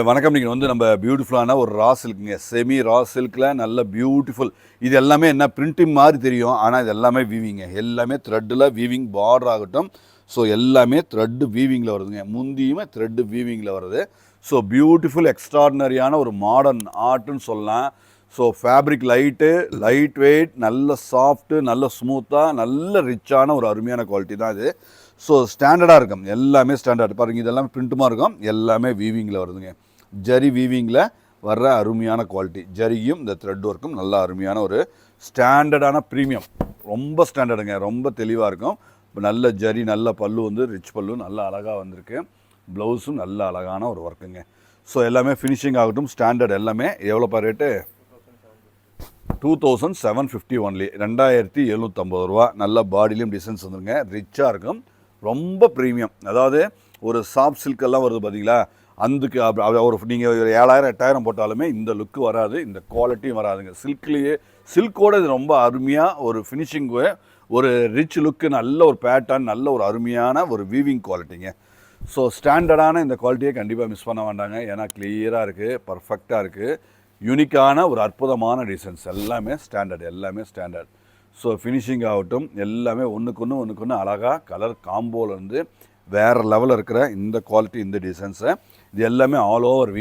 வணக்கம். நீங்கள் வந்து நம்ம பியூட்டிஃபுல்லான ஒரு ரா சில்க்குங்க, செமி ரா சில்கில் நல்ல பியூட்டிஃபுல். இது எல்லாமே என்ன பிரிண்டிங் மாதிரி தெரியும், ஆனால் இது எல்லாமே வீவிங்க. எல்லாமே த்ரெட்டில் வீவிங் பார்டர் ஆகட்டும். ஸோ எல்லாமே த்ரெட்டு வீவிங்கில் வருதுங்க. முந்தியுமே த்ரெட்டு வீவிங்கில் வருது. ஸோ பியூட்டிஃபுல் எக்ஸ்ட்ராடினரியான ஒரு மாடர்ன் ஆர்ட்டுன்னு சொல்லலாம். ஸோ ஃபேப்ரிக் லைட் வெயிட், நல்ல சாஃப்ட்டு, நல்ல ஸ்மூத்தாக, நல்ல ரிச்சான ஒரு அருமையான குவாலிட்டி தான் இது. ஸோ ஸ்டாண்டர்டாக இருக்கும், எல்லாமே ஸ்டாண்டர்ட். பாருங்கள், இது எல்லாமே பிரிண்ட்டுமாக இருக்கும், எல்லாமே வீவிங்கில் வருதுங்க. ஜரி வீவிங்கில் வர்ற அருமையான குவாலிட்டி. ஜரியும் இந்த த்ரெட் ஒர்க்கும் நல்ல அருமையான ஒரு ஸ்டாண்டர்டான ப்ரீமியம். ரொம்ப ஸ்டாண்டர்டுங்க, ரொம்ப தெளிவாக இருக்கும். இப்போ நல்ல ஜரி, நல்ல பல்லு வந்து ரிச் பல்லு, நல்ல அழகாக வந்திருக்கு. ப்ளவுஸும் நல்ல அழகான ஒரு ஒர்க்குங்க. ஸோ எல்லாமே ஃபினிஷிங் ஆகட்டும், ஸ்டாண்டர்ட் எல்லாமே. எவ்வளோப்பா ரேட்டு? 2750 ஒன்லி, 2750 ரூபா. நல்ல பாடிலையும் டிசைன்ஸ் வந்துருங்க, ரிச்சாக இருக்கும், ரொம்ப ப்ரீமியம். அதாவது ஒரு சாஃப்ட் சில்கெல்லாம் வருது பார்த்தீங்களா, அதுக்கு ஒரு நீங்கள் 7000 8000 போட்டாலுமே இந்த லுக்கு வராது, இந்த குவாலிட்டியும் வராதுங்க. சில்கோடு இது ரொம்ப அருமையாக ஒரு ஃபினிஷிங்கு, ஒரு ரிச் லுக்கு, நல்ல ஒரு பேட்டர்ன், நல்ல ஒரு அருமையான ஒரு வீவிங் குவாலிட்டிங்க. ஸோ ஸ்டாண்டர்டான இந்த குவாலிட்டியை கண்டிப்பாக மிஸ் பண்ண வேண்டாங்க. ஏன்னா கிளியராக இருக்குது, பர்ஃபெக்டாக இருக்குது, யூனிக்கான ஒரு அற்புதமான டிசைன்ஸ். எல்லாமே ஸ்டாண்டர்ட். ஸோ ஃபினிஷிங் ஆகட்டும், எல்லாமே ஒன்றுக்கு ஒன்று அழகாக கலர் காம்போலேருந்து வேறு லெவலில் இருக்கிற இந்த குவாலிட்டி, இந்த டிசைன்ஸை, இது எல்லாமே ஆல் ஓவர்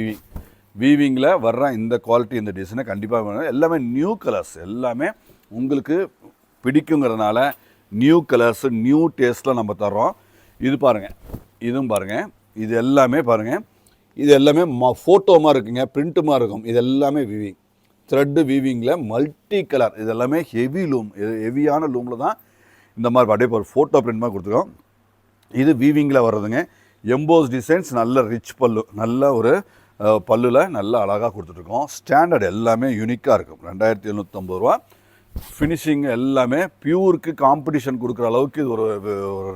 வீவிங்கில் வர்ற இந்த குவாலிட்டி, இந்த டிசைனை கண்டிப்பாக வேணும். எல்லாமே நியூ கலர்ஸ், எல்லாமே உங்களுக்கு பிடிக்குங்கிறதுனால நியூ கலர்ஸு, நியூ டேஸ்ட்டில் நம்ம தர்றோம். இது பாருங்கள், இதுவும் பாருங்கள், இது எல்லாமே பாருங்கள், இது எல்லாமே ஃபோட்டோமாக இருக்குங்க, பிரிண்ட்டுமாக இருக்கும். இது எல்லாமே வீவிங், த்ரெட்டு வீவிங்கில் மல்டி கலர். இது எல்லாமே ஹெவி லூம், ஹெவியான லூமில் தான் இந்த மாதிரி அப்படியே ஒரு ஃபோட்டோ பிரிண்ட் மாதிரி கொடுத்துருக்கோம். இது வீவிங்கில் வர்றதுங்க. எம்போஸ் டிசைன்ஸ், நல்ல ரிச் பல்லு, நல்ல ஒரு பல்லில் நல்ல அழகாக கொடுத்துட்ருக்கோம். ஸ்டாண்டர்ட் எல்லாமே யூனிக்காக இருக்கும். 2750 ரூபா. ஃபினிஷிங் எல்லாமே பியூருக்கு காம்படிஷன் கொடுக்குற அளவுக்கு இது ஒரு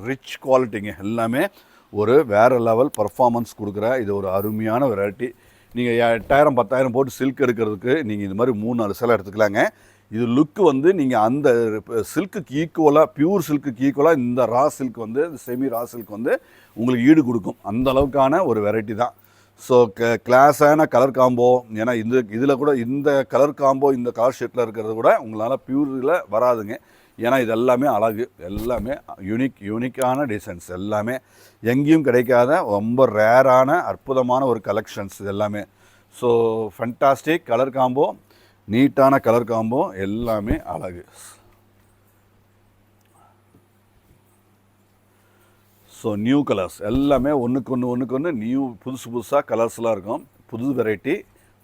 ரிச் குவாலிட்டிங்க. எல்லாமே ஒரு வேறு லெவல் பர்ஃபார்மன்ஸ் கொடுக்குற இது ஒரு அருமையான வெரைட்டி. நீங்கள் 8000 10000 போட்டு சில்க் எடுக்கிறதுக்கு நீங்கள் இது மாதிரி 3-4 சேலை எடுத்துக்கலாங்க. இது லுக்கு வந்து நீங்கள் அந்த சில்க்குக்கு ஈக்குவலாக, பியூர் சில்க்குக்கு ஈக்குவலாக இந்த ரா சில்க் வந்து, செமி ரா சில்க் வந்து உங்களுக்கு ஈடு கொடுக்கும். அந்த அளவுக்கான ஒரு வெரைட்டி தான். ஸோ கிளாஸான கலர் காம்போ. ஏன்னா இதில் கூட இந்த கலர் காம்போ, இந்த கலர் ஷேட்டில் இருக்கிறது கூட உங்களால் பியூரில் வராதுங்க. ஏன்னா இது எல்லாமே அழகு, எல்லாமே யூனிக்கான டிசைன்ஸ், எல்லாமே எங்கேயும் கிடைக்காத ரொம்ப ரேரான அற்புதமான ஒரு கலெக்ஷன்ஸ் இது எல்லாமே. ஸோ ஃபண்டாஸ்டிக் கலர் காம்போ, நீட்டான கலர் காம்போ, எல்லாமே அழகு. ஸோ நியூ கலர்ஸ் எல்லாமே ஒன்றுக்கு ஒன்று நியூ, புதுசாக கலர்ஸ்லாம் இருக்கும். புது வெரைட்டி.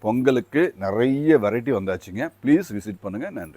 பொங்கலுக்கு நிறைய வெரைட்டி வந்தாச்சுங்க. ப்ளீஸ் விசிட் பண்ணுங்கள். நன்றி.